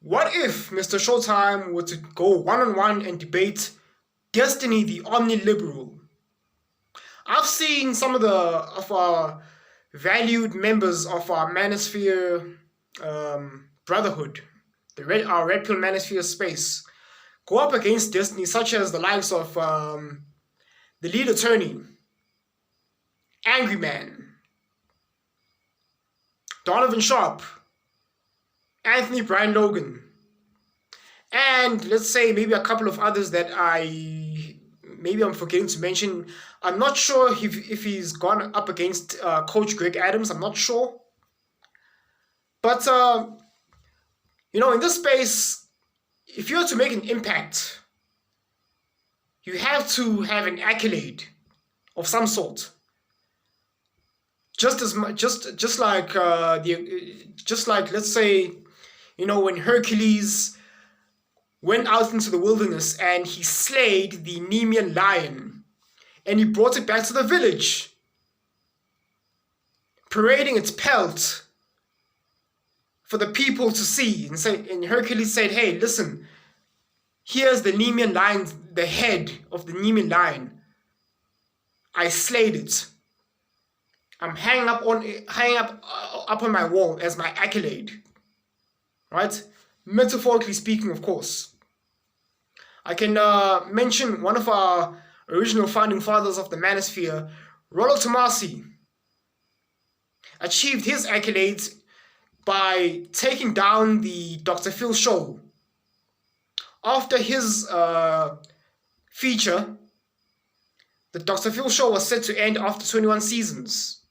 What if MrShowTym were to go one-on-one and debate Destiny the Omni Liberal? I've seen some of our valued members of our Manosphere brotherhood, our Redpill Manosphere space, go up against Destiny, such as the likes of the lead attorney, Angry Man, Donovan Sharp, Anthony Brian Logan, and let's say maybe a couple of others that I'm forgetting to mention. I'm not sure if he's gone up against Coach Greg Adams. I'm not sure, but in this space, if you're to make an impact, you have to have an accolade of some sort. Just like let's say, when Hercules went out into the wilderness and he slayed the Nemean lion and he brought it back to the village, parading its pelt for the people to see. And Hercules said, "Hey, listen, here's the Nemean lion, the head of the Nemean lion. I slayed it. I'm hanging up on my wall as my accolade." Right? Metaphorically speaking, of course. I can mention one of our original founding fathers of the Manosphere, Rollo Tomasi, achieved his accolades by taking down the Dr. Phil show. After his feature, the Dr. Phil show was set to end after 21 seasons.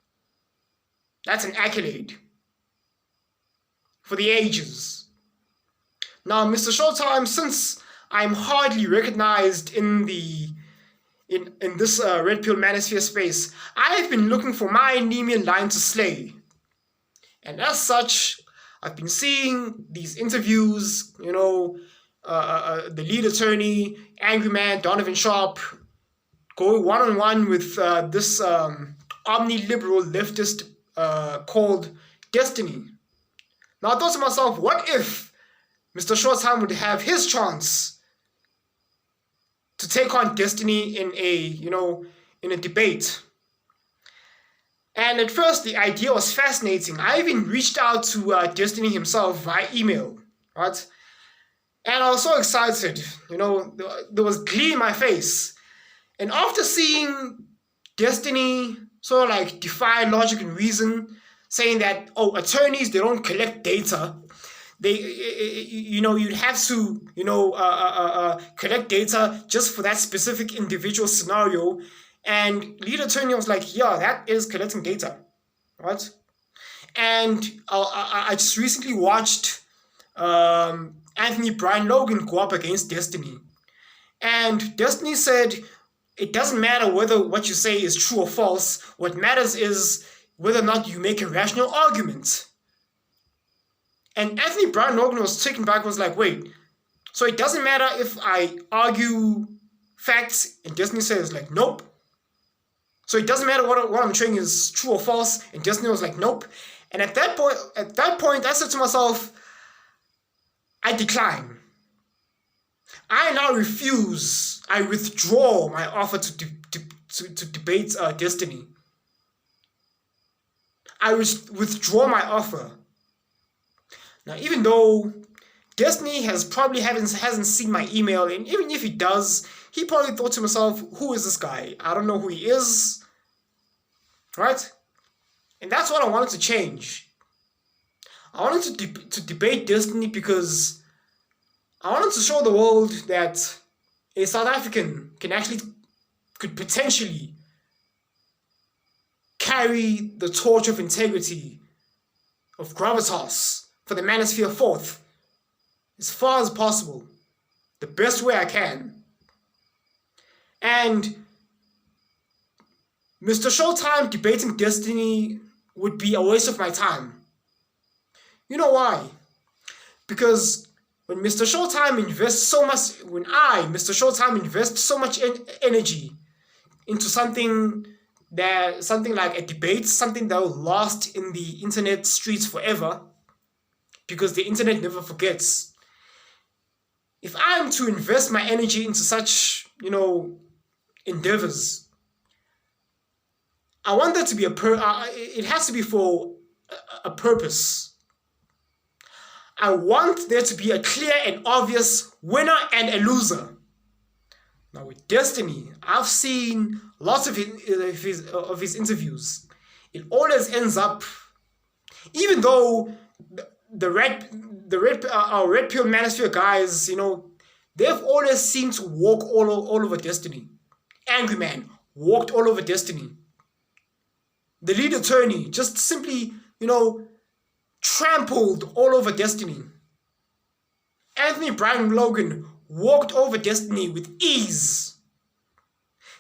That's an accolade for the ages. Now, MrShowTym, since I'm hardly recognized in this Redpill Manosphere space, I've been looking for my Nemean lion to slay. And as such, I've been seeing these interviews, the lead attorney, Angry Man, Donovan Sharp, going one-on-one with this omni-liberal leftist called Destiny. Now I thought to myself, what if MrShowTym would have his chance to take on Destiny in a debate? And at first the idea was fascinating. I even reached out to Destiny himself via email, right? And I was so excited, there was glee in my face. And after seeing Destiny sort of like defy logic and reason, saying that, attorneys, they don't collect data. You'd have to, collect data just for that specific individual scenario. And lead attorney was like, yeah, that is collecting data, right? And I just recently watched Anthony Brian Logan go up against Destiny. And Destiny said, it doesn't matter whether what you say is true or false. What matters is whether or not you make a rational argument. And Anthony Brian Logan was taken back, was like, wait, so it doesn't matter if I argue facts? And Destiny says, like, nope. So it doesn't matter what I'm saying is true or false? And Destiny was like, nope. And at that point, I said to myself, I decline. I now refuse. I withdraw my offer to debate Destiny. I withdraw my offer. Now, even though Destiny hasn't seen my email, and even if he does, he probably thought to himself, who is this guy? I don't know who he is. Right? And that's what I wanted to change. I wanted to debate Destiny because I wanted to show the world that a South African could potentially carry the torch of integrity, of gravitas, for the Manosphere forth as far as possible, the best way I can. And MrShowTym debating Destiny would be a waste of my time. You know why? Because when MrShowTym invests so much, MrShowTym invests so much energy into something like a debate, something that will last in the internet streets forever, because the internet never forgets. if I'm to invest my energy into such, endeavors, I want there to be it has to be for a purpose. I want there to be a clear and obvious winner and a loser. Now with Destiny, I've seen lots of his interviews. It always ends up, even though our Redpill Manosphere guys, they've always seemed to walk all over Destiny. Angry Man walked all over Destiny. The lead attorney just simply, trampled all over Destiny. Anthony Brian Logan walked over Destiny with ease.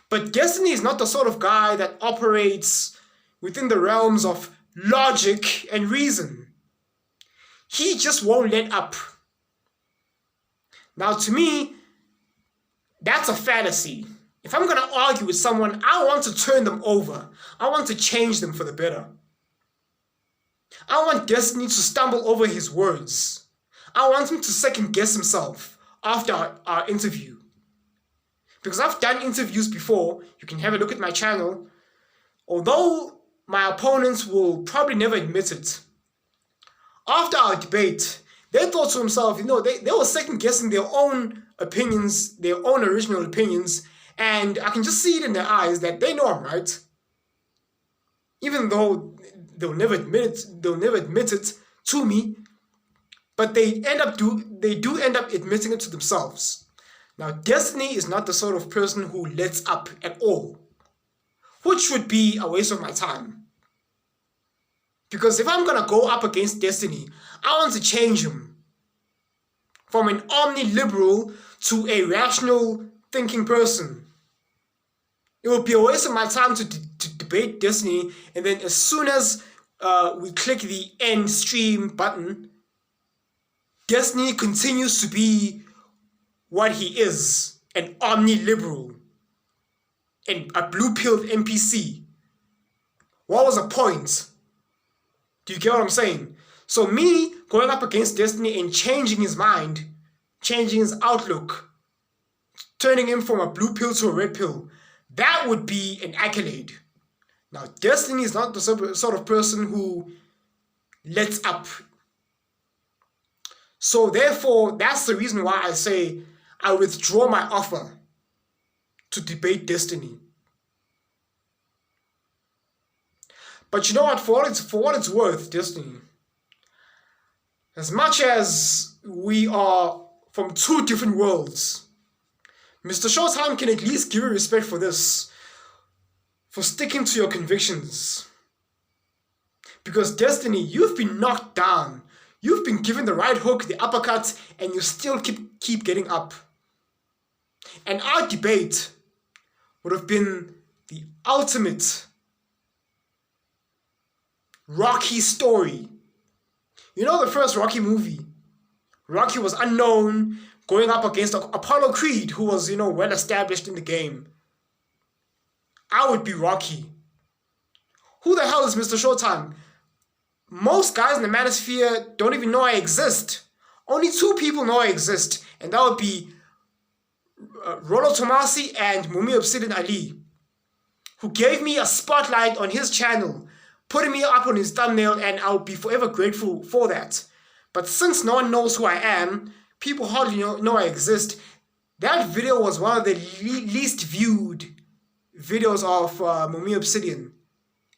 But Destiny is not the sort of guy that operates within the realms of logic and reason. He just won't let up. Now to me, that's a fallacy. If I'm going to argue with someone, I want to turn them over. I want to change them for the better. I want Destiny to stumble over his words. I want him to second guess himself after our interview. Because I've done interviews before. You can have a look at my channel. Although my opponents will probably never admit it. After our debate, they thought to themselves, they were second guessing their own opinions, their own original opinions, and I can just see it in their eyes that they know I'm right. Even though they'll never admit it to me, but they do end up admitting it to themselves. Now, Destiny is not the sort of person who lets up at all, which would be a waste of my time. Because if I'm gonna go up against Destiny, I want to change him from an omni liberal to a rational thinking person. It would be a waste of my time to debate Destiny, and then as soon as we click the end stream button, Destiny continues to be what he is, an omni-liberal, and a blue-pilled NPC. What was the point? Do you get what I'm saying? So me going up against Destiny and changing his mind, changing his outlook, turning him from a blue pill to a red pill, that would be an accolade. Now, Destiny is not the sort of person who lets up. So therefore, that's the reason why I say I withdraw my offer to debate Destiny. But you know what, for what it's worth, Destiny, as much as we are from two different worlds, MrShowTym can at least give you respect for this, for sticking to your convictions. Because Destiny, you've been knocked down. You've been given the right hook, the uppercut, and you still keep getting up. And our debate would have been the ultimate Rocky story. You know the first Rocky movie? Rocky was unknown, going up against Apollo Creed, who was, well established in the game. I would be Rocky. Who the hell is MrShowTym? Most guys in the Manosphere don't even know I exist. Only two people know I exist, and that would be Rollo Tomasi and Mumi Obsidian Ali, who gave me a spotlight on his channel, putting me up on his thumbnail, and I'll be forever grateful for that. But since no one knows who I am, people hardly know I exist, that video was one of the least viewed videos of Mumi Obsidian.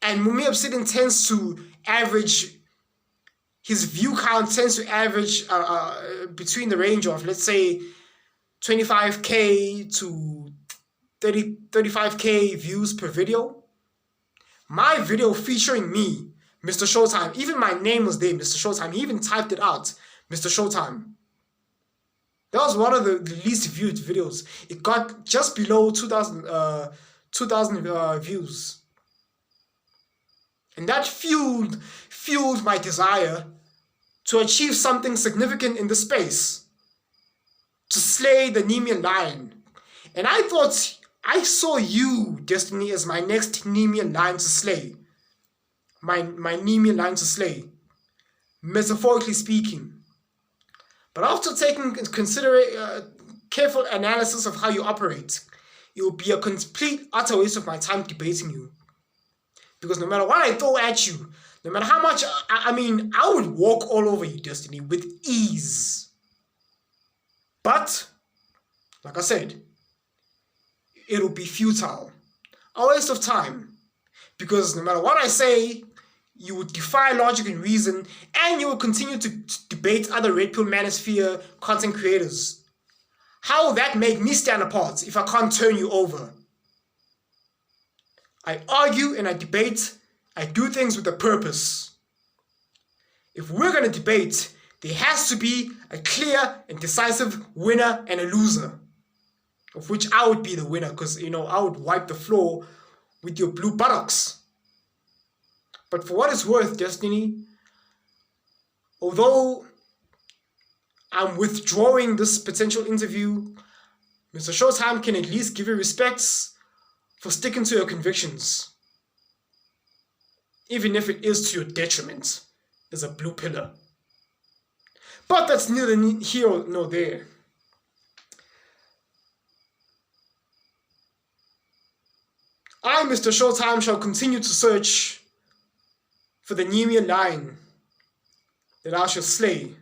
And Mumi Obsidian tends to average, his view count tends to average between the range of, let's say, 25k to 35k views per video. My video featuring me, MrShowTym, even my name was there, MrShowTym, he even typed it out, MrShowTym. That was one of the least viewed videos. It got just below 2,000 views. And that fueled my desire to achieve something significant in the space, to slay the Nemean lion. And I thought, I saw you, Destiny, as my next Nemean lion to slay. My Nemean lion to slay. Metaphorically speaking. But after taking careful analysis of how you operate, it will be a complete, utter waste of my time debating you. Because no matter what I throw at you, no matter how much, I would walk all over you, Destiny, with ease. But, like I said, it'll be futile. A waste of time. Because no matter what I say, you would defy logic and reason, and you will continue to debate other Redpill Manosphere content creators. How will that make me stand apart if I can't turn you over? I argue and I debate. I do things with a purpose. If we're going to debate, there has to be a clear and decisive winner and a loser. Of which I would be the winner, because, I would wipe the floor with your blue buttocks. But for what it's worth, Destiny, although I'm withdrawing this potential interview, MrShowTym can at least give you respects for sticking to your convictions, even if it is to your detriment as a blue pillar. But that's neither here nor there. I, MrShowTym, shall continue to search for the Nemean lion that I shall slay,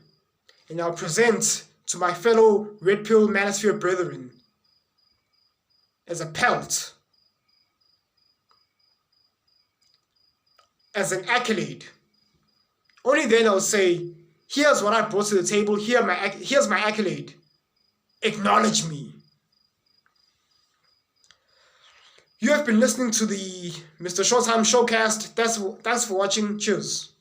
and I'll present to my fellow Redpill Manosphere brethren as a pelt, as an accolade. Only then I'll say, here's what I brought to the table, here's my accolade. Acknowledge me. You have been listening to the MrShowTym Showcast. Thanks for watching. Cheers.